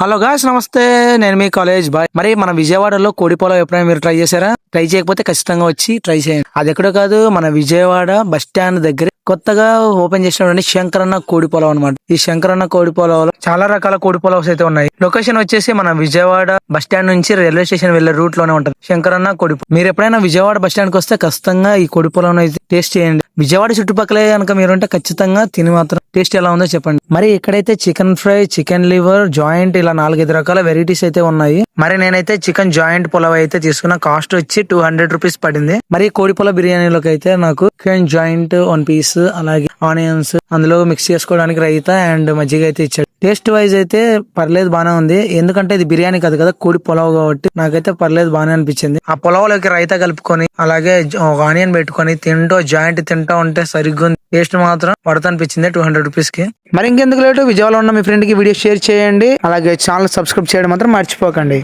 Hello guys, నమస్తే. నేను మీ college bye. మరి మన విజయవాడలో కోడి పొలం ఎప్పుడైనా మీరు ట్రై చేశారా? ట్రై చేయకపోతే ఖచ్చితంగా వచ్చి ట్రై చేయండి. అది ఎక్కడో కాదు, మన విజయవాడ బస్ స్టాండ్ దగ్గర కొత్తగా ఓపెన్ చేసినటువంటి శంకరన్న కోడి పొలం అనమాట. ఈ శంకరన్న కోడి పొలంలో చాలా రకాల కోడి పొలవ్స్ అయితే ఉన్నాయి. లొకేషన్ వచ్చేసి మన విజయవాడ బస్ స్టాండ్ నుంచి రైల్వే స్టేషన్ వెళ్లే రూట్ లోనే ఉంటది శంకరన్న కోడి పొలం. మీరు ఎప్పుడైనా విజయవాడ బస్ స్టాండ్ కి వస్తే ఖచ్చితంగా ఈ కోడి పొలం అయితే టేస్ట్ చేయండి. విజయవాడ చుట్టుపక్కలే కనుక మీరుంటే ఖచ్చితంగా తిని మాత్రం టేస్ట్ ఎలా ఉందో చెప్పండి. మరి ఇక్కడైతే chicken fry, chicken liver, joint ఇలా 4-5 రకాల వెరైటీస్ అయితే ఉన్నాయి. మరి నేనైతే చికెన్ జాయింట్ పులావ్ అయితే తీసుకున్న. కాస్ట్ వచ్చి 200 రూపీస్ పడింది. మరి కోడి పులావ్ బిర్యానీలోకి అయితే నాకు చికెన్ జాయింట్ 1 పీస్, అలాగే ఆనియన్స్, అందులో మిక్స్ చేసుకోవడానికి రైతా అండ్ మజ్జిగ అయితే ఇచ్చాడు. టేస్ట్ వైజ్ అయితే పర్లేదు, బానే ఉంది. ఎందుకంటే ఇది బిర్యానీ కాదు కదా, కోడి పులావ్ కాబట్టి నాకైతే పర్లేదు, బానే అనిపించింది. ఆ పులావ్లోకి రైతా కలుపుకొని అలాగే ఆనియన్ పెట్టుకొని తింటూ జాయింట్ తింటూ ఉంటే సరిగ్గా టేస్ట్ మాత్రం పడతా అనిపించింది 200 రూపీస్ కి. మరి ఇంకెందుకు లేటు, విజయవాడలో ఉన్న మీ ఫ్రెండ్ కి వీడియో షేర్ చేయండి. అలాగే ఛానల్ సబ్స్క్రైబ్ చేయడం మాత్రం మర్చిపోకండి.